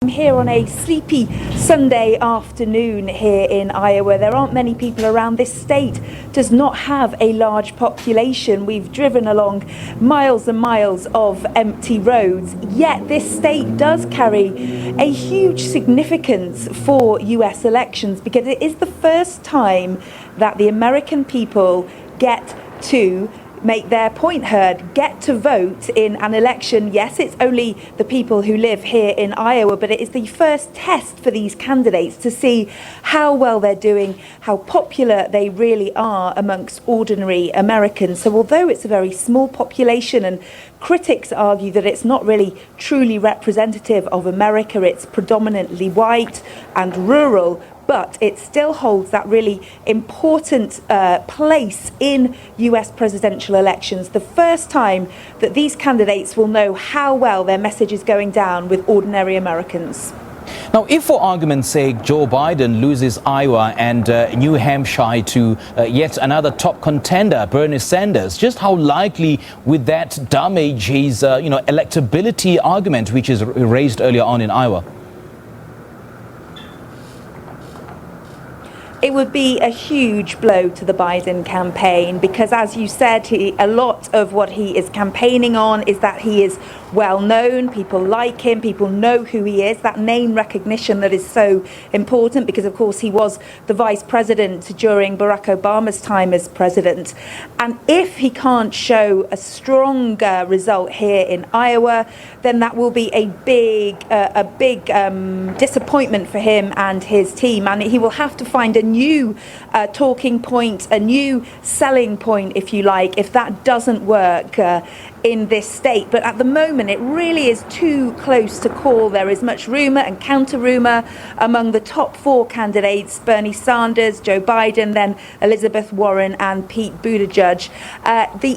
I'm here on a sleepy Sunday afternoon here in Iowa. There aren't many people around. This state does not have a large population. We've driven along miles and miles of empty roads, yet this state does carry a huge significance for US elections because it is the first time that the American people get to make their point heard, get to vote in an election. Yes, it's only the people who live here in Iowa, but it is the first test for these candidates to see how well they're doing, how popular they really are amongst ordinary Americans. So although it's a very small population and critics argue that it's not really truly representative of America, it's predominantly white and rural, but it still holds that really important place in US presidential elections. The first time that these candidates will know how well their message is going down with ordinary Americans. Now, if for argument's sake Joe Biden loses Iowa and New Hampshire to yet another top contender, Bernie Sanders, just how likely would that damage his electability argument, which is raised earlier on in Iowa? It would be a huge blow to the Biden campaign because, as you said, a lot of what he is campaigning on is that he is well known, people like him, people know who he is, that name recognition that is so important because, of course, he was the vice president during Barack Obama's time as president. And if he can't show a strong result here in Iowa, then that will be a big disappointment for him and his team. And he will have to find a new talking point, a new selling point, if you like, if that doesn't work in this state. But at the moment, it really is too close to call. There is much rumour and counter-rumour among the top four candidates, Bernie Sanders, Joe Biden, then Elizabeth Warren and Pete Buttigieg.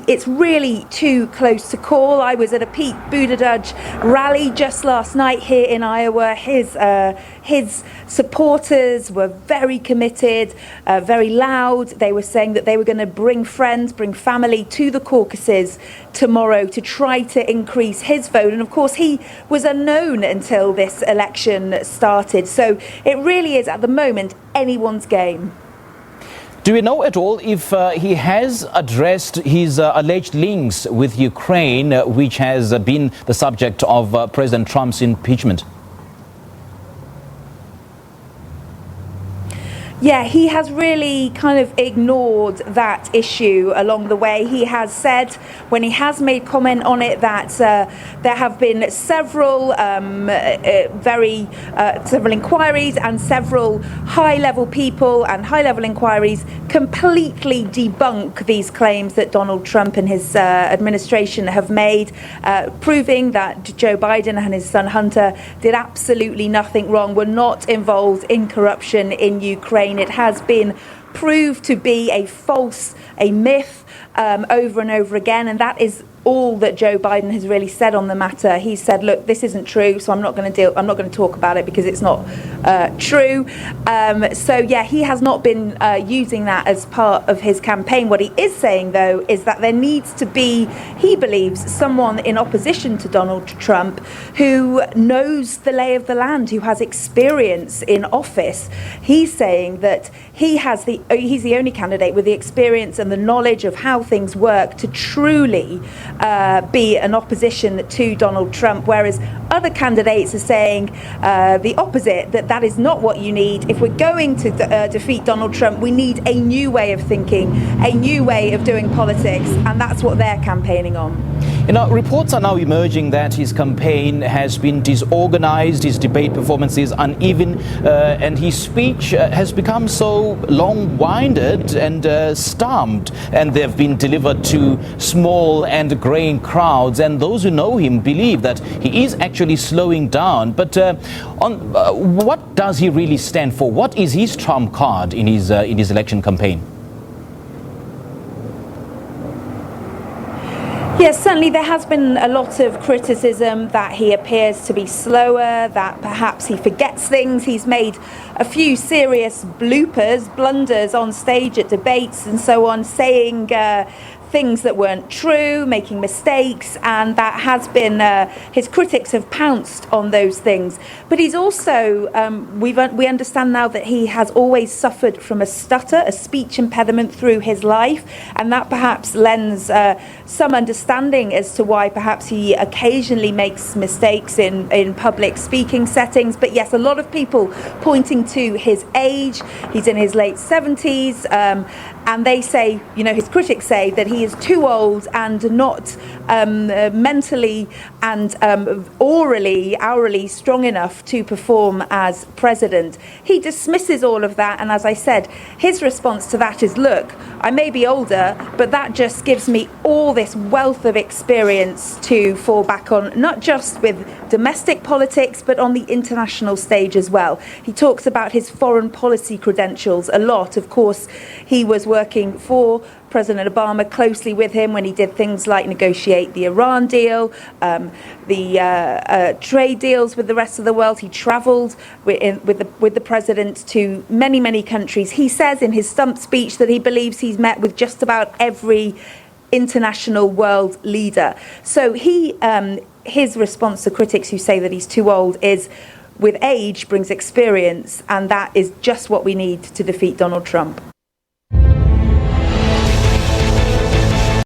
It's really too close to call. I was at a Pete Buttigieg rally just last night here in Iowa. His supporters were very committed, very loud. They were saying that they were going to bring friends, bring family to the caucuses tomorrow to try to increase his vote. And of course, he was unknown until this election started. So it really is, at the moment, anyone's game. Do we know at all if he has addressed his alleged links with Ukraine, which has been the subject of President Trump's impeachment? Yeah, he has really kind of ignored that issue along the way. He has said, when he has made comment on it, that there have been several several inquiries and several high-level people and high-level inquiries completely debunk these claims that Donald Trump and his administration have made, proving that Joe Biden and his son Hunter did absolutely nothing wrong, were not involved in corruption in Ukraine. It has been proved to be a myth over and over again, and that is all that Joe Biden has really said on the matter. He said, look, this isn't true, so I'm not going to talk about it because it's not true. So yeah, he has not been using that as part of his campaign. What he is saying, though, is that there needs to be, he believes, someone in opposition to Donald Trump who knows the lay of the land, who has experience in office. He's saying that he's the only candidate with the experience and the knowledge of how things work to truly be an opposition to Donald Trump, whereas other candidates are saying the opposite, that is not what you need. If we're going to defeat Donald Trump, we need a new way of thinking, a new way of doing politics, and that's what they're campaigning on. Reports are now emerging that his campaign has been disorganized, his debate performances uneven, and his speech has become so long-winded and stamped, and they've been delivered to small and graying crowds, and those who know him believe that he is actually slowing down. But what does he really stand for? What is his trump card in his election campaign? Yes, certainly there has been a lot of criticism that he appears to be slower, that perhaps he forgets things. He's made a few serious blunders on stage at debates and so on, saying things that weren't true, making mistakes, and that has been, his critics have pounced on those things. But he's also, we understand now that he has always suffered from a stutter, a speech impediment through his life, and that perhaps lends some understanding as to why perhaps he occasionally makes mistakes in public speaking settings. But yes, a lot of people pointing to his age. He's in his late 70s, and they say, his critics say that he is too old and not mentally and hourly strong enough to perform as president. He dismisses all of that, and as I said, his response to that is, look, I may be older, but that just gives me all this wealth of experience to fall back on, not just with domestic politics, but on the international stage as well. He talks about his foreign policy credentials a lot. Of course, he was working for President Obama, closely with him when he did things like negotiate the Iran deal, the trade deals with the rest of the world. He travelled with the president to many, many countries. He says in his stump speech that he believes he's met with just about every international world leader. So his response to critics who say that he's too old is, with age brings experience, and that is just what we need to defeat Donald Trump.